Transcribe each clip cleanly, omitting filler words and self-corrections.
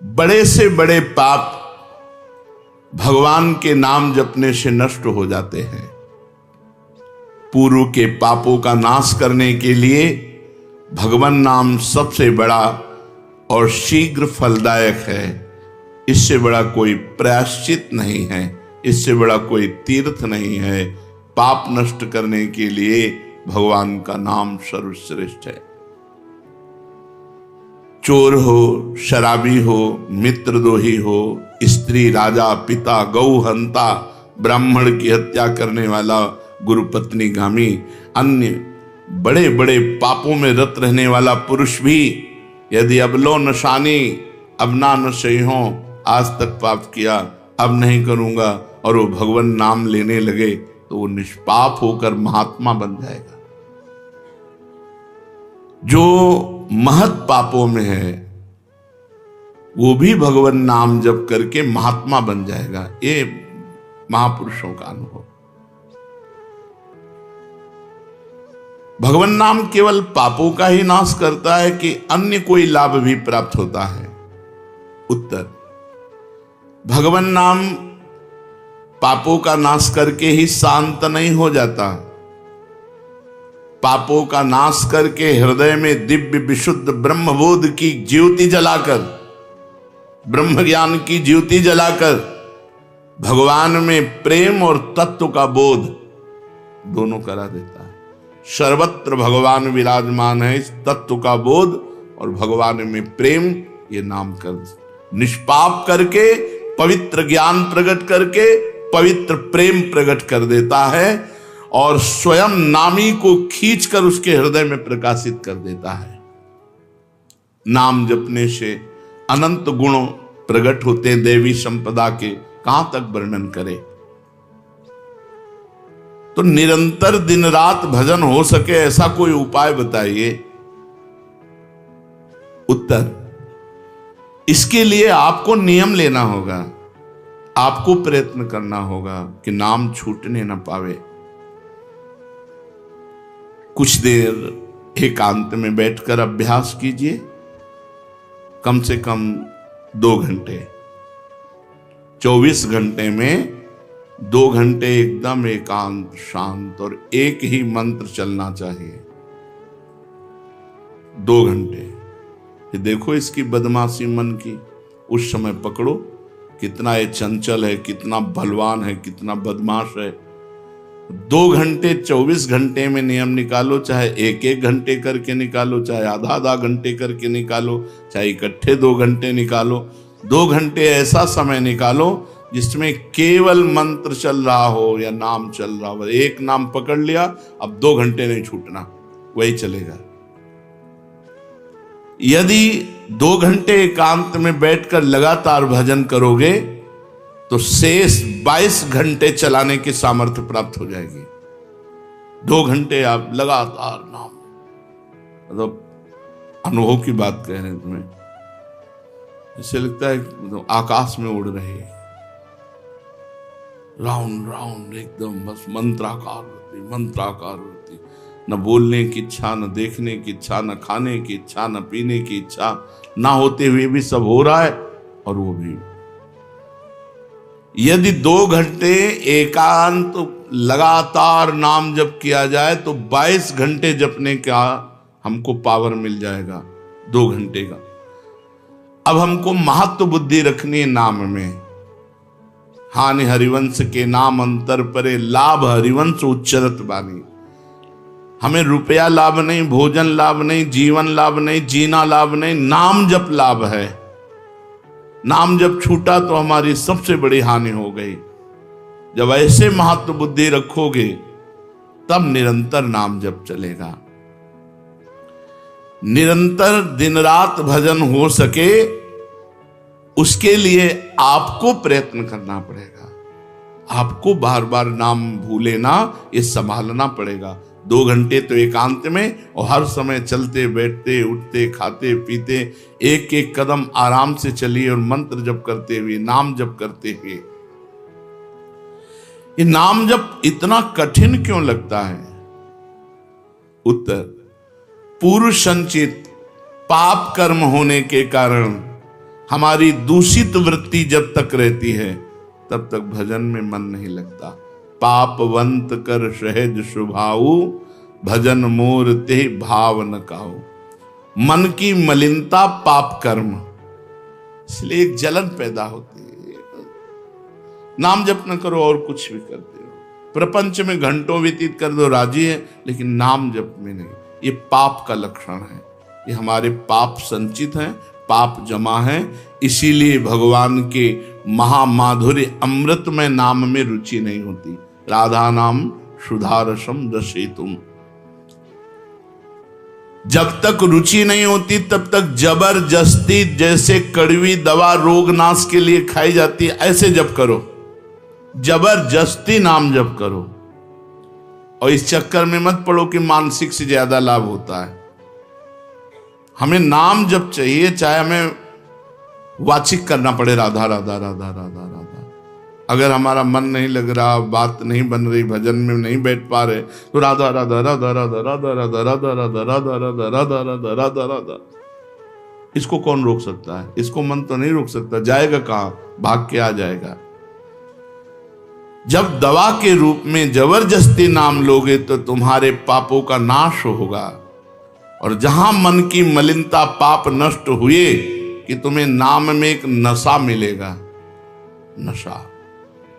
बड़े से बड़े पाप भगवान के नाम जपने से नष्ट हो जाते हैं। पूर्व के पापों का नाश करने के लिए भगवान नाम सबसे बड़ा और शीघ्र फलदायक है। इससे बड़ा कोई प्रायश्चित नहीं है, इससे बड़ा कोई तीर्थ नहीं है। पाप नष्ट करने के लिए भगवान का नाम सर्वश्रेष्ठ है। चोर हो, शराबी हो, मित्रद्रोही हो, स्त्री, राजा, पिता, गौ हंता, ब्राह्मण की हत्या करने वाला, गुरुपत्नी गामी, अन्य बड़े बड़े पापों में रत रहने वाला पुरुष भी यदि अब लो नशानी, अब ना नशे हो, आज तक पाप किया, अब नहीं करूंगा, और वो भगवान नाम लेने लगे तो वो निष्पाप होकर महात्मा बन जाएगा। जो महत पापों में है वो भी भगवान नाम जप करके महात्मा बन जाएगा। ये महापुरुषों का अनुभव। भगवान नाम केवल पापों का ही नाश करता है कि अन्य कोई लाभ भी प्राप्त होता है? उत्तर, भगवान नाम पापों का नाश करके ही शांत नहीं हो जाता। पापों का नाश करके हृदय में दिव्य विशुद्ध ब्रह्मबोध की ज्योति जलाकर, ब्रह्म ज्ञान की ज्योति जलाकर भगवान में प्रेम और तत्व का बोध दोनों करा देता है। सर्वत्र भगवान विराजमान है। इस तत्व का बोध और भगवान में प्रेम, ये नाम कर निष्पाप करके पवित्र ज्ञान प्रकट करके पवित्र प्रेम प्रकट कर देता है और स्वयं नामी को खींचकर उसके हृदय में प्रकाशित कर देता है। नाम जपने से अनंत गुण प्रकट होते हैं देवी संपदा के, कहां तक वर्णन करें। तो निरंतर दिन रात भजन हो सके ऐसा कोई उपाय बताइए। उत्तर, इसके लिए आपको नियम लेना होगा, आपको प्रयत्न करना होगा कि नाम छूटने न पावे। कुछ देर एकांत में बैठकर अभ्यास कीजिए, कम से कम 2 घंटे। 24 घंटे में 2 घंटे एकदम एकांत शांत और एक ही मंत्र चलना चाहिए। 2 घंटे। ये देखो इसकी बदमाशी मन की, उस समय पकड़ो कितना ये चंचल है, कितना बलवान है, कितना बदमाश है। 2 घंटे 24 घंटे में नियम निकालो, चाहे 1-1 घंटे करके निकालो, चाहे आधा घंटे करके निकालो, चाहे इकट्ठे 2 घंटे निकालो। 2 घंटे ऐसा समय निकालो जिसमें केवल मंत्र चल रहा हो या नाम चल रहा हो। एक नाम पकड़ लिया, अब 2 घंटे नहीं छूटना, वही चलेगा। यदि 2 घंटे एकांत में बैठकर लगातार भजन करोगे तो शेष 22 घंटे चलाने की सामर्थ्य प्राप्त हो जाएगी। 2 घंटे आप लगातार नाम, मतलब अनुभव की बात कह रहे हैं तुम्हें, इससे लगता है मतलब आकाश में उड़ रहे हैं, राउंड राउंड एकदम, बस मंत्राकार होती, न बोलने की इच्छा, न देखने की इच्छा, न खाने की इच्छा, न पीने की इच्छा, ना होते हुए भी सब हो रहा है। और वो भी यदि 2 घंटे एकांत लगातार नाम जप किया जाए तो 22 घंटे जपने का हमको पावर मिल जाएगा 2 घंटे का। अब हमको महत्व बुद्धि रखनी है नाम में। हानि हरिवंश के नाम अंतर परे, लाभ हरिवंश उच्चरत बानी। हमें रुपया लाभ नहीं, भोजन लाभ नहीं, जीवन लाभ नहीं, जीना लाभ नहीं, नाम जप लाभ है। नाम जब छूटा तो हमारी सबसे बड़ी हानि हो गई। जब ऐसे महत्व बुद्धि रखोगे तब निरंतर नाम जप चलेगा। निरंतर दिन रात भजन हो सके उसके लिए आपको प्रयत्न करना पड़ेगा। आपको बार बार नाम भूले ना, ये संभालना पड़ेगा। 2 घंटे तो एकांत में, और हर समय चलते बैठते उठते खाते पीते एक एक कदम आराम से चलिए और मंत्र जप करते हुए, नाम जप करते हुए। ये नाम जप इतना कठिन क्यों लगता है? उत्तर, पूर्व संचित पाप कर्म होने के कारण हमारी दूषित वृत्ति जब तक रहती है तब तक भजन में मन नहीं लगता। पापवंत कर सहज स्वभाऊ, भजन मोर ते भाव न काऊ। मन की मलिनता पाप कर्म, इसलिए एक जलन पैदा होती है। नाम जप न करो और कुछ भी करते हो, प्रपंच में घंटों व्यतीत कर दो, राजी है, लेकिन नाम जप में नहीं। ये पाप का लक्षण है। ये हमारे पाप संचित हैं, पाप जमा है। इसीलिए भगवान के महामाधुर्य अमृतमय नाम में रुचि नहीं होती। राधा नाम सुधारसम रसेतुम। जब तक रुचि नहीं होती तब तक जबरदस्ती, जैसे कड़वी दवा रोग नाश के लिए खाई जाती है, ऐसे जप करो, जबरदस्ती नाम जप करो। और इस चक्कर में मत पड़ो कि मानसिक से ज्यादा लाभ होता है। हमें नाम जप चाहिए, चाहे हमें वाचिक करना पड़े राधा राधा राधा राधा राधा। अगर हमारा मन नहीं लग रहा, बात नहीं बन रही, भजन में नहीं बैठ पा रहे, तो राधा राधा राधा राधा राधा राधा राधा राधा राधा राधा राधा राधा राधा राधा। इसको कौन रोक सकता है? इसको मन तो नहीं रोक सकता। जाएगा कहां? भाग के आ जाएगा। जब दवा के रूप में जबरदस्ती नाम लोगे तो तुम्हारे पापों का नाश होगा। और जहां मन की मलिनता, पाप नष्ट हुए कि तुम्हें नाम में एक नशा मिलेगा। नशा,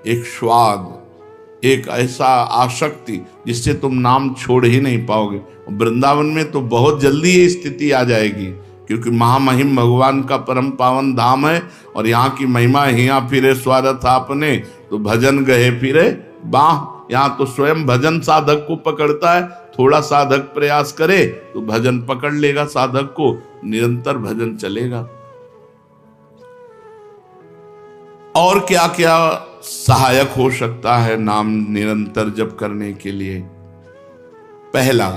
एक स्वाद, एक ऐसा आसक्ति जिससे तुम नाम छोड़ ही नहीं पाओगे। वृंदावन में तो बहुत जल्दी ये स्थिति आ जाएगी, क्योंकि महामहिम भगवान का परम पावन धाम है। और यहाँ की महिमा, हिया फिरे स्वार्थ आपने, तो भजन गए फिरे बाह। यहाँ तो स्वयं भजन साधक को पकड़ता है। थोड़ा साधक प्रयास करे तो भजन पकड़ लेगा साधक को, निरंतर भजन चलेगा। और क्या क्या सहायक हो सकता है नाम निरंतर जप करने के लिए? पहला,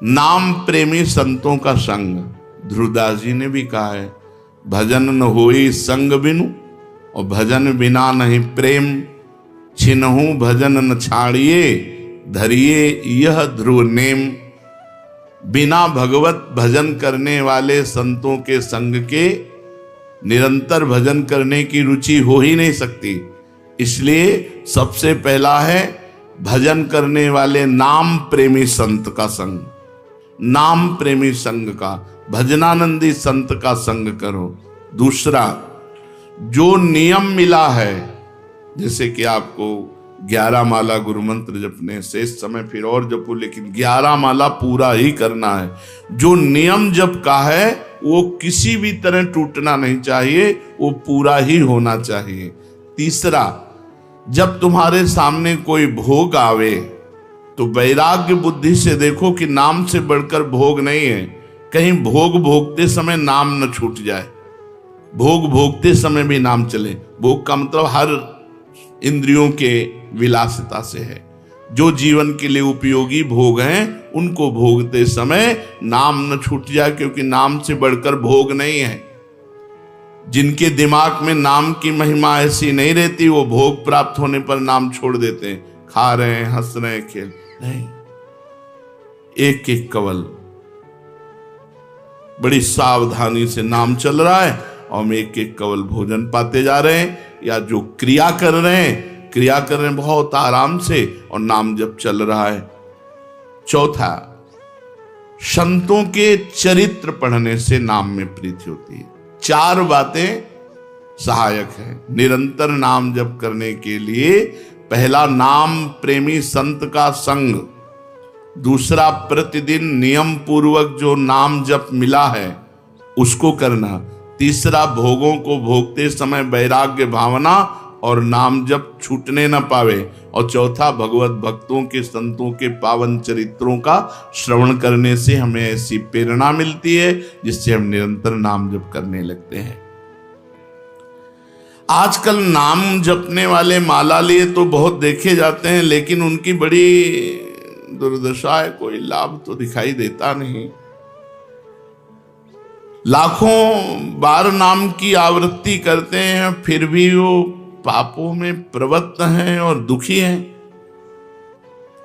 नाम प्रेमी संतों का संग। ध्रुवदास जी ने भी कहा है, भजन न होई संग बिनु, और भजन बिना नहीं प्रेम। छिनहु भजन न छाड़िए, धरिए यह ध्रुव नेम। बिना भगवत भजन करने वाले संतों के संग के निरंतर भजन करने की रुचि हो ही नहीं सकती। इसलिए सबसे पहला है भजन करने वाले नाम प्रेमी संत का संग। नाम प्रेमी संग का, भजनानंदी संत का संग करो। दूसरा, जो नियम मिला है, जैसे कि आपको 11 माला गुरु मंत्र जपने से इस समय फिर और जपो, लेकिन 11 माला पूरा ही करना है। जो नियम जप का है वो किसी भी तरह टूटना नहीं चाहिए, वो पूरा ही होना चाहिए। तीसरा, जब तुम्हारे सामने कोई भोग आवे तो वैराग्य बुद्धि से देखो कि नाम से बढ़कर भोग नहीं है। कहीं भोग भोगते समय नाम न छूट जाए। भोग भोगते समय भी नाम चले। भोग का मतलब हर इंद्रियों के विलासिता से है। जो जीवन के लिए उपयोगी भोग हैं उनको भोगते समय नाम न छूट जाए, क्योंकि नाम से बढ़कर भोग नहीं है। जिनके दिमाग में नाम की महिमा ऐसी नहीं रहती, वो भोग प्राप्त होने पर नाम छोड़ देते हैं। खा रहे हैं, हंस रहे हैं, खेल नहीं। एक एक कवल बड़ी सावधानी से नाम चल रहा है और हम एक एक कवल भोजन पाते जा रहे हैं, या जो क्रिया कर रहे हैं बहुत आराम से और नाम जब चल रहा है। चौथा, संतों के चरित्र पढ़ने से नाम में प्रीति होती है। 4 बातें सहायक है निरंतर नाम जप करने के लिए। पहला, नाम प्रेमी संत का संग। दूसरा, प्रतिदिन नियम पूर्वक जो नाम जप मिला है उसको करना। तीसरा, भोगों को भोगते समय वैराग्य भावना और नाम जप छूटने न पावे। और चौथा, भगवत भक्तों के संतों के पावन चरित्रों का श्रवण करने से हमें ऐसी प्रेरणा मिलती है जिससे हम निरंतर नाम जप करने लगते हैं। आजकल नाम जपने वाले माला लिए तो बहुत देखे जाते हैं, लेकिन उनकी बड़ी दुर्दशा है, कोई लाभ तो दिखाई देता नहीं। लाखों बार नाम की आवृत्ति करते हैं, फिर भी वो पापों में प्रवृत्त हैं और दुखी हैं।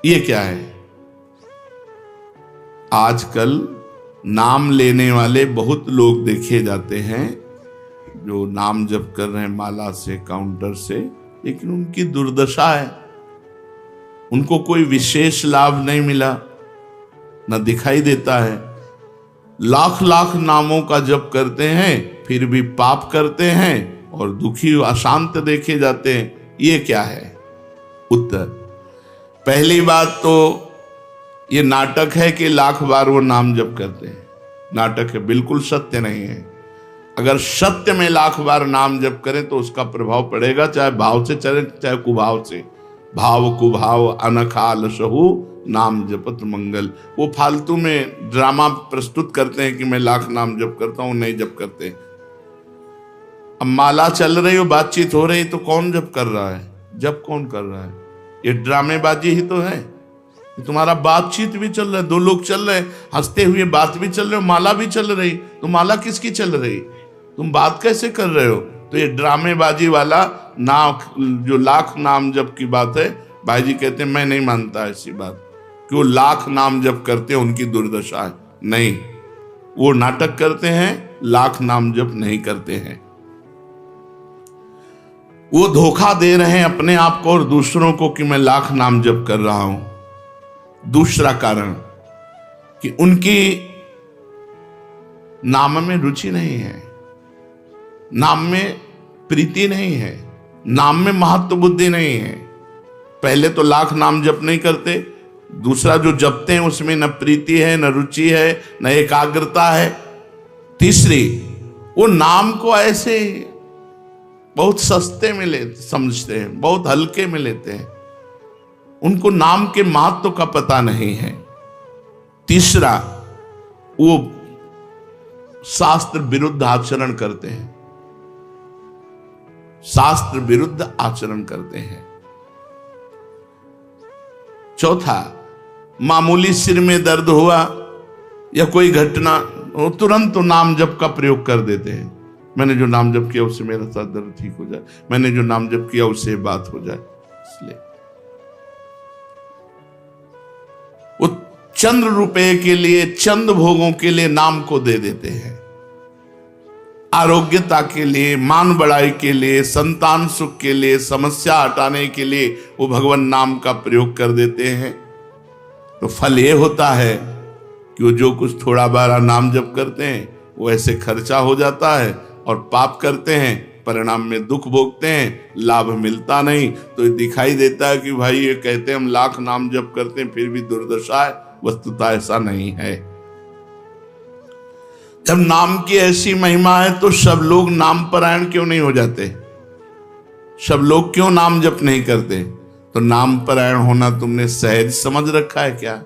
ये क्या है? आजकल नाम लेने वाले बहुत लोग देखे जाते हैं जो नाम जप कर रहे हैं माला से, काउंटर से, लेकिन उनकी दुर्दशा है, उनको कोई विशेष लाभ नहीं मिला, न दिखाई देता है। लाख लाख नामों का जप करते हैं फिर भी पाप करते हैं और दुखी अशांत देखे जाते हैं। ये क्या है? उत्तर, पहली बात तो ये नाटक है कि लाख बार वो नाम जप करते हैं। नाटक है, बिल्कुल सत्य नहीं है। अगर सत्य में लाख बार नाम जप करें तो उसका प्रभाव पड़ेगा, चाहे भाव से चले चाहे कुभाव से। भाव कुभाव अनखाल सहु नाम जपत मंगल। वो फालतू में ड्रामा प्रस्तुत करते हैं कि मैं लाख नाम जप करता हूं, नहीं जप करते। अब माला चल रही हो, बातचीत हो रही, तो कौन जप कर रहा है? जप कौन कर रहा है? ये ड्रामेबाजी ही तो है। तुम्हारा बातचीत भी चल रहा है, दो लोग चल रहे हैं, हंसते हुए बात भी चल रहे हो, माला भी चल रही, तो माला किसकी चल रही? तुम बात कैसे कर रहे हो? तो ये ड्रामेबाजी वाला जो लाख नाम जप की बात है, भाई जी कहते हैं मैं नहीं मानता ऐसी बात कि वो लाख नाम जप करते हैं उनकी दुर्दशा है। नहीं, वो नाटक करते हैं, लाख नाम जप नहीं करते हैं। वो धोखा दे रहे हैं अपने आप को और दूसरों को कि मैं लाख नाम जप कर रहा हूं। दूसरा कारण कि उनकी नाम में रुचि नहीं है, नाम में प्रीति नहीं है, नाम में महत्व बुद्धि नहीं है। पहले तो लाख नाम जप नहीं करते, दूसरा जो जपते हैं उसमें न प्रीति है, न रुचि है, न एकाग्रता है। तीसरी, वो नाम को ऐसे बहुत सस्ते में समझते हैं, बहुत हल्के में लेते हैं, उनको नाम के महत्व का पता नहीं है। तीसरा, वो शास्त्र विरुद्ध आचरण करते हैं, शास्त्र विरुद्ध आचरण करते हैं। चौथा, मामूली सिर में दर्द हुआ या कोई घटना, वो तुरंत तो नाम जप का प्रयोग कर देते हैं। मैंने जो नाम जप किया उससे मेरा सर दर्द ठीक हो जाए, मैंने जो नाम जप किया उससे बात हो जाए। इसलिए वो चंद रुपए के लिए, चंद भोगों के लिए नाम को दे देते हैं। आरोग्यता के लिए, मान बढ़ाई के लिए, संतान सुख के लिए, समस्या हटाने के लिए वो भगवान नाम का प्रयोग कर देते हैं। तो फल ये होता है कि वो जो कुछ थोड़ा बारा नाम जप करते हैं वो ऐसे खर्चा हो जाता है, और पाप करते हैं, परिणाम में दुख भोगते हैं, लाभ मिलता नहीं। तो ये दिखाई देता है कि भाई ये कहते हैं हम लाख नाम जप करते हैं फिर भी दुर्दशा है। वस्तुतः ऐसा नहीं है। जब नाम की ऐसी महिमा है तो सब लोग नाम परायण क्यों नहीं हो जाते? सब लोग क्यों नाम जप नहीं करते? तो नाम परायण होना तुमने सहज समझ रखा है क्या?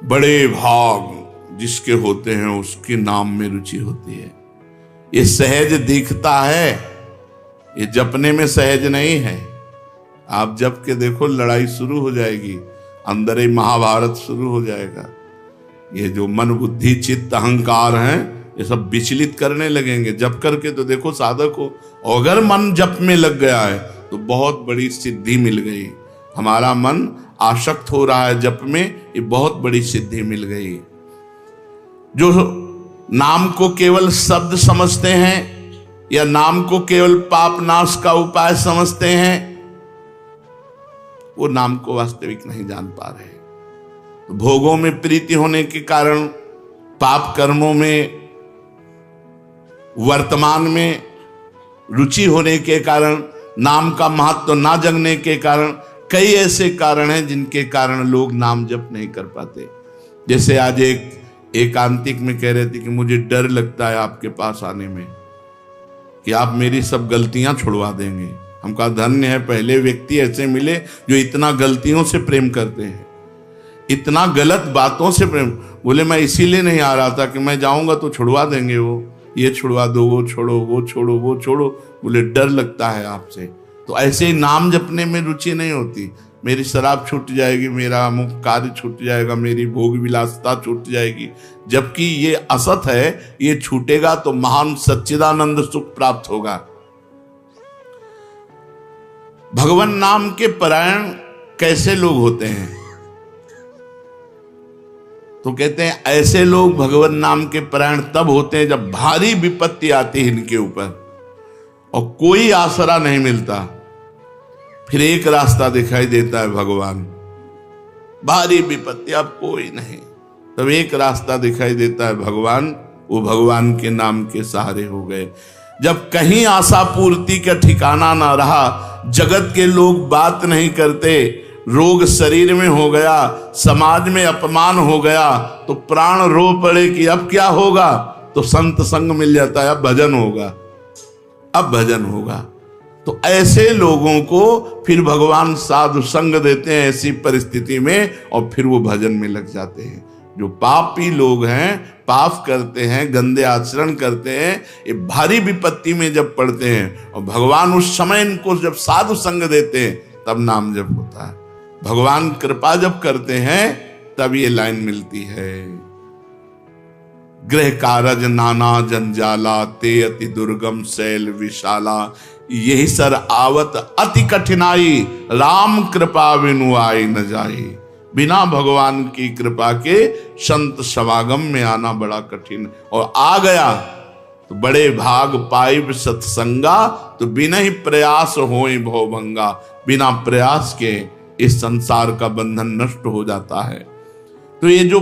बड़े भाग जिसके होते हैं उसके नाम में रुचि होती है। ये सहज दिखता है, ये जपने में सहज नहीं है। आप जप के देखो, लड़ाई शुरू हो जाएगी, अंदर ही महाभारत शुरू हो जाएगा। ये जो मन बुद्धि चित्त अहंकार हैं, ये सब विचलित करने लगेंगे। जप करके तो देखो साधक हो, अगर मन जप में लग गया है तो बहुत बड़ी सिद्धि मिल गई। हमारा मन आसक्त हो रहा है जप में, ये बहुत बड़ी सिद्धि मिल गई। जो नाम को केवल शब्द समझते हैं या नाम को केवल पाप नाश का उपाय समझते हैं, वो नाम को वास्तविक नहीं जान पा रहे। तो भोगों में प्रीति होने के कारण, पाप कर्मों में, वर्तमान में रुचि होने के कारण, नाम का महत्व ना जगने के कारण, कई ऐसे कारण हैं जिनके कारण लोग नाम जप नहीं कर पाते। जैसे आज एक एकांतिक में कह रहे थे कि मुझे डर लगता है आपके पास आने में कि आप मेरी सब गलतियां छुड़वा देंगे। हम कहा धन्य है, पहले व्यक्ति ऐसे मिले जो इतना गलतियों से प्रेम करते हैं, इतना गलत बातों से प्रेम। बोले मैं इसीलिए नहीं आ रहा था कि मैं जाऊंगा तो छुड़वा देंगे, वो ये छुड़वा दो, वो छोड़ो, वो छोड़ो, वो छोड़ो। बोले डर लगता है आपसे। तो ऐसे ही नाम जपने में रुचि नहीं होती। मेरी शराब छूट जाएगी, मेरा अमुक कार्य छूट जाएगा, मेरी भोग विलासता छूट जाएगी। जबकि ये असत है, ये छूटेगा तो महान सच्चिदानंद सुख प्राप्त होगा। भगवान नाम के परायण कैसे लोग होते हैं? तो कहते हैं ऐसे लोग भगवान नाम के परायण तब होते हैं जब भारी विपत्ति आती है इनके ऊपर और कोई आसरा नहीं मिलता। फिर एक रास्ता दिखाई देता है भगवान, भारी विपत्ति अब कोई नहीं, तब एक रास्ता दिखाई देता है भगवान, वो भगवान के नाम के सहारे हो गए। जब कहीं आशा पूर्ति का ठिकाना ना रहा, जगत के लोग बात नहीं करते, रोग शरीर में हो गया, समाज में अपमान हो गया, तो प्राण रो पड़े कि अब क्या होगा, तो संत संग मिल जाता है, अब भजन होगा, अब भजन होगा। तो ऐसे लोगों को फिर भगवान साधु संग देते हैं ऐसी परिस्थिति में, और फिर वो भजन में लग जाते हैं। जो पापी लोग हैं, पाप करते हैं, गंदे आचरण करते हैं, ये भारी विपत्ति में जब पड़ते हैं और भगवान उस समय इनको जब साधु संग देते हैं तब नाम जप होता है। भगवान कृपा जब करते हैं तब ये लाइन मिलती है, गृह कारज नाना जंजाला, ते अति दुर्गम शैल विशाला, यही सर आवत अति कठिनाई, राम कृपा बिनु आई न जाई। बिना भगवान की कृपा के संत समागम में आना बड़ा कठिन, और आ गया तो बड़े भाग पाइब सत्संगा, तो बिना ही प्रयास होई भवभंगा। बिना प्रयास के इस संसार का बंधन नष्ट हो जाता है। तो ये जो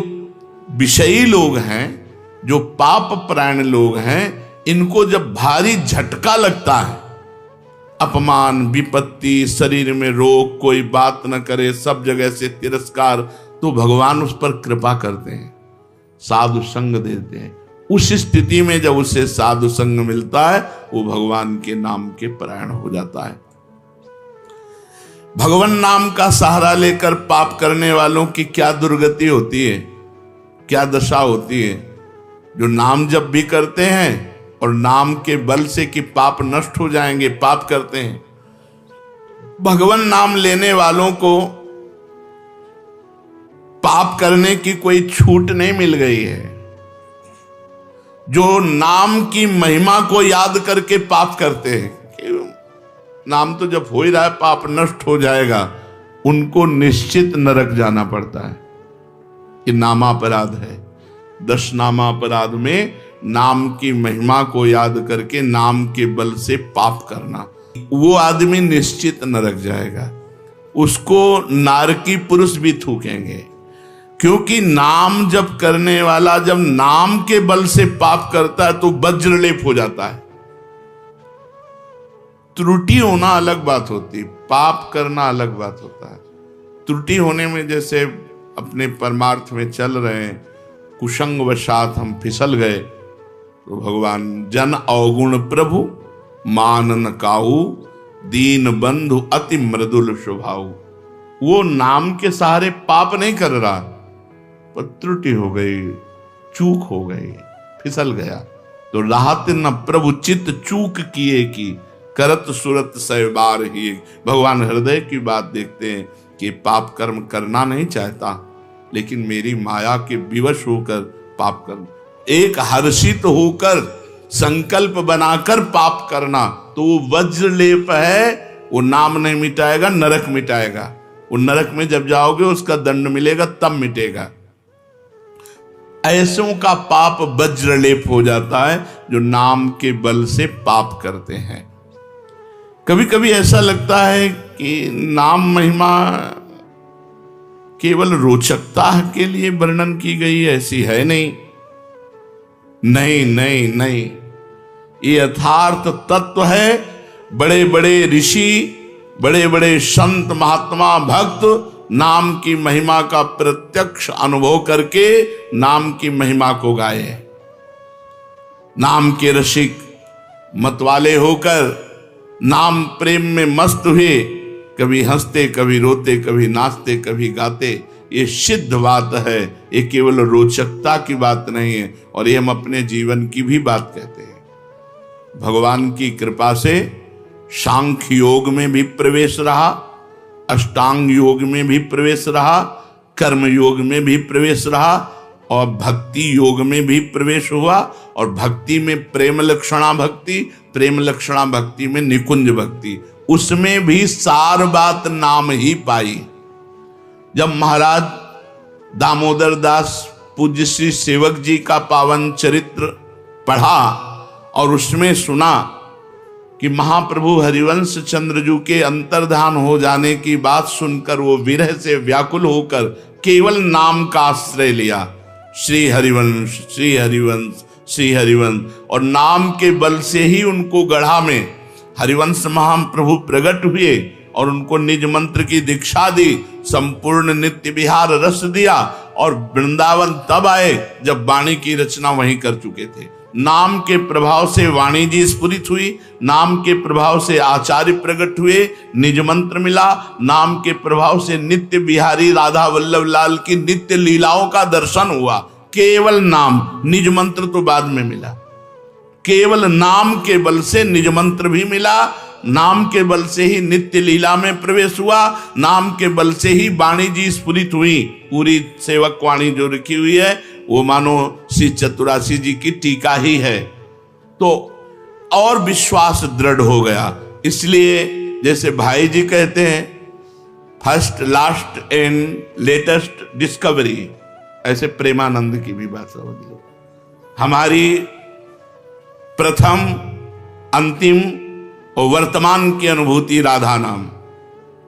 विषयी लोग हैं, जो पाप परायण लोग हैं, इनको जब भारी झटका लगता है, अपमान, विपत्ति, शरीर में रोग, कोई बात न करे, सब जगह से तिरस्कार, तो भगवान उस पर कृपा करते हैं, साधु संग देते हैं। उस स्थिति में जब उसे साधु संग मिलता है, वो भगवान के नाम के परायण हो जाता है। भगवान नाम का सहारा लेकर पाप करने वालों की क्या दुर्गति होती है, क्या दशा होती है। जो नाम जब भी करते हैं और नाम के बल से कि पाप नष्ट हो जाएंगे, पाप करते हैं। भगवान नाम लेने वालों को पाप करने की कोई छूट नहीं मिल गई है। जो नाम की महिमा को याद करके पाप करते हैं कि नाम तो जब हो ही रहा है, पाप नष्ट हो जाएगा, उनको निश्चित नरक जाना पड़ता है। ये नामापराध है। 10 नामापराध में नाम की महिमा को याद करके नाम के बल से पाप करना, वो आदमी निश्चित नरक जाएगा। उसको नारकी पुरुष भी थूकेंगे, क्योंकि नाम जप करने वाला जब नाम के बल से पाप करता है तो वज्रलेप हो जाता है। त्रुटि होना अलग बात होती, पाप करना अलग बात होता है। त्रुटि होने में, जैसे अपने परमार्थ में चल रहे हैं, कुसंग वशात हम फिसल गए, तो भगवान जन अवगुण प्रभु मान न काहू, दीन बंधु अति मृदुल स्वभाव। वो नाम के सहारे पाप नहीं कर रहा, पर त्रुटि हो गई, चूक हो गई, फिसल गया। तो राहत न प्रभु चित्त चूक किए की, करत सुरत सहबार ही। भगवान हृदय की बात देखते हैं कि पाप कर्म करना नहीं चाहता, लेकिन मेरी माया के विवश होकर पाप करना, एक हर्षित होकर संकल्प बनाकर पाप करना, तो वो वज्रलेप है। वो नाम नहीं मिटाएगा, नरक मिटाएगा। वो नरक में जब जाओगे उसका दंड मिलेगा, तब मिटेगा। ऐसों का पाप वज्रलेप हो जाता है जो नाम के बल से पाप करते हैं। कभी कभी ऐसा लगता है कि नाम महिमा केवल रोचकता के लिए वर्णन की गई है, ऐसी है नहीं। नहीं नहीं नहीं, ये यथार्थ तत्व है। बड़े बड़े ऋषि, बड़े बड़े संत, महात्मा, भक्त नाम की महिमा का प्रत्यक्ष अनुभव करके नाम की महिमा को गाए। नाम के रसिक मतवाले होकर नाम प्रेम में मस्त हुए, कभी हंसते, कभी रोते, कभी नाचते, कभी गाते। ये सिद्ध बात है, ये केवल रोचकता की बात नहीं है, और ये हम अपने जीवन की भी बात कहते हैं। भगवान की कृपा से सांख्य योग में भी प्रवेश रहा, अष्टांग योग में भी प्रवेश रहा, कर्म योग में भी प्रवेश रहा, और भक्ति योग में भी प्रवेश हुआ। और भक्ति में प्रेम लक्षणा भक्ति, प्रेम लक्षणा भक्ति में निकुंज भक्ति, उसमें भी सार बात नाम ही पाई। जब महाराज दामोदर दास पूज्य श्री सेवक जी का पावन चरित्र पढ़ा और उसमें सुना कि महाप्रभु हरिवंश चंद्रजू के अंतर्धान हो जाने की बात सुनकर वो विरह से व्याकुल होकर केवल नाम का आश्रय लिया, श्री हरिवंश श्री हरिवंश श्री हरिवंश, और नाम के बल से ही उनको गढ़ा में हरिवंश महाप्रभु प्रकट हुए और उनको निज मंत्र की दीक्षा दी, संपूर्ण नित्य विहार रस दिया और वृंदावन तब आए जब वाणी की रचना वहीं कर चुके थे। नाम के प्रभाव से वाणी जी स्फुरित हुई, नाम के प्रभाव से आचार्य प्रकट हुए, निज मंत्र मिला, नाम के प्रभाव से नित्य बिहारी राधा वल्लभ लाल की नित्य लीलाओं का दर्शन हुआ। केवल नाम, निज मंत्र तो बाद में मिला, केवल नाम के बल से निज मंत्र भी मिला, नाम के बल से ही नित्य लीला में प्रवेश हुआ, नाम के बल से ही वाणी जी स्फुरित हुई। पूरी सेवक वाणी जो लिखी हुई है वो मानो श्री चतुरासी जी की टीका ही है, तो और विश्वास दृढ़ हो गया। इसलिए जैसे भाई जी कहते हैं first last and latest discovery, ऐसे प्रेमानंद की भी बात समझ लो। हमारी प्रथम अंतिम और वर्तमान की अनुभूति राधा नाम,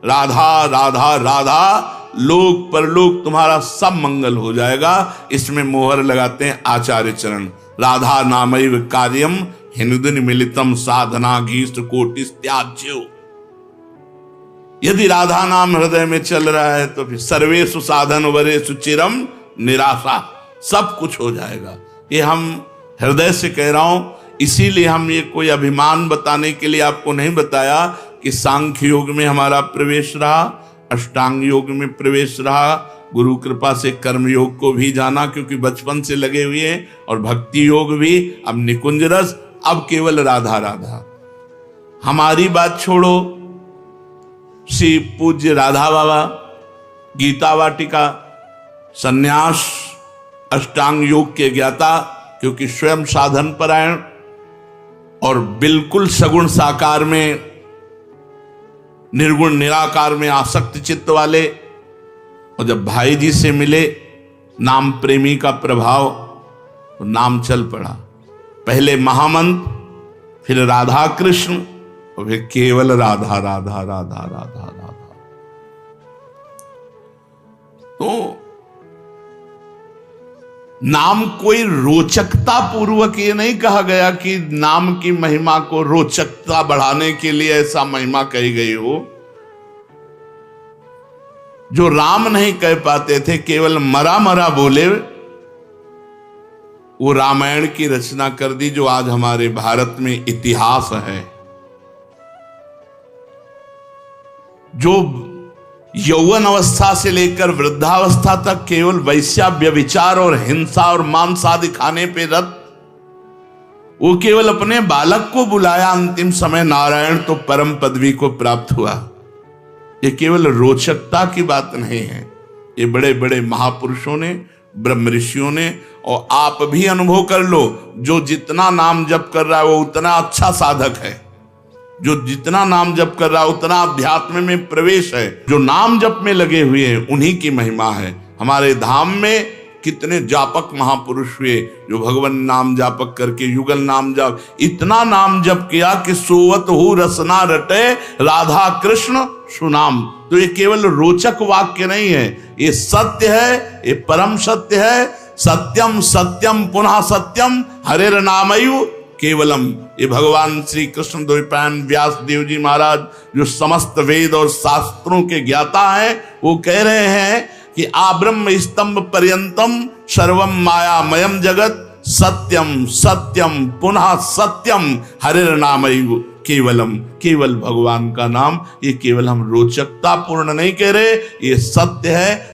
राधा राधा राधा, लोक परलोक तुम्हारा सब मंगल हो जाएगा। इसमें मोहर लगाते हैं आचार्य चरण, राधा नामैव कार्यम हिंदुन मिलितम साधना घीष्ट कोटिस त्याज्यो। यदि राधा नाम हृदय में चल रहा है तो फिर सर्वेषु साधन वरेषु चिरम निराशा, सब कुछ हो जाएगा। ये हम हृदय से कह रहा हूं, इसीलिए हम ये कोई अभिमान बताने के लिए आपको नहीं बताया कि सांख्य योग में हमारा प्रवेश रहा, अष्टांग योग में प्रवेश रहा, गुरु कृपा से कर्म योग को भी जाना क्योंकि बचपन से लगे हुए हैं, और भक्ति योग भी, अब निकुंज रस, अब केवल राधा राधा। हमारी बात छोड़ो, श्री पूज्य राधा बाबा गीता वाटिका सन्यास अष्टांग योग के ज्ञाता, क्योंकि स्वयं साधन परायण और बिल्कुल सगुण साकार में निर्गुण निराकार में आसक्त चित्त वाले, और जब भाई जी से मिले नाम प्रेमी का प्रभाव, तो नाम चल पड़ा। पहले महामंत्र, फिर राधा कृष्ण, और फिर केवल राधा राधा राधा राधा राधा। तो नाम कोई रोचकता पूर्वक ये नहीं कहा गया कि नाम की महिमा को रोचकता बढ़ाने के लिए ऐसा महिमा कही गई हो। जो राम नहीं कह पाते थे, केवल मरा मरा बोले, वो रामायण की रचना कर दी, जो आज हमारे भारत में इतिहास है। जो यौवन अवस्था से लेकर वृद्धावस्था तक केवल वैश्या व्यभिचार और हिंसा और मांस आदि खाने पे रत, वो केवल अपने बालक को बुलाया अंतिम समय, नारायण तो परम पदवी को प्राप्त हुआ। ये केवल रोचकता की बात नहीं है, ये बड़े बड़े महापुरुषों ने, ब्रह्म ऋषियों ने, और आप भी अनुभव कर लो, जो जितना नाम जप कर रहा है वो उतना अच्छा साधक है, जो जितना नाम जप कर रहा है उतना अध्यात्म में प्रवेश है। जो नाम जप में लगे हुए हैं उन्हीं की महिमा है। हमारे धाम में कितने जापक महापुरुष हुए जो भगवान नाम जापक करके युगल नाम जाप, इतना नाम जप किया कि सोवत हु रसना रटे राधा कृष्ण सुनाम। तो ये केवल रोचक वाक्य नहीं है, ये सत्य है, ये परम सत्य है। सत्यम सत्यम पुनः सत्यम हरेर नामयु केवलम। ये भगवान श्री कृष्ण द्वैपायन व्यास देव जी महाराज, जो समस्त वेद और शास्त्रों के ज्ञाता हैं, वो कह रहे हैं कि आब्रह्म स्तंभ पर्यंतम सर्वम मायामयम जगत सत्यम सत्यम पुनः सत्यम हरेर नामयु केवलम। केवल भगवान का नाम, ये केवल हम रोचकता पूर्ण नहीं कह रहे, ये सत्य है।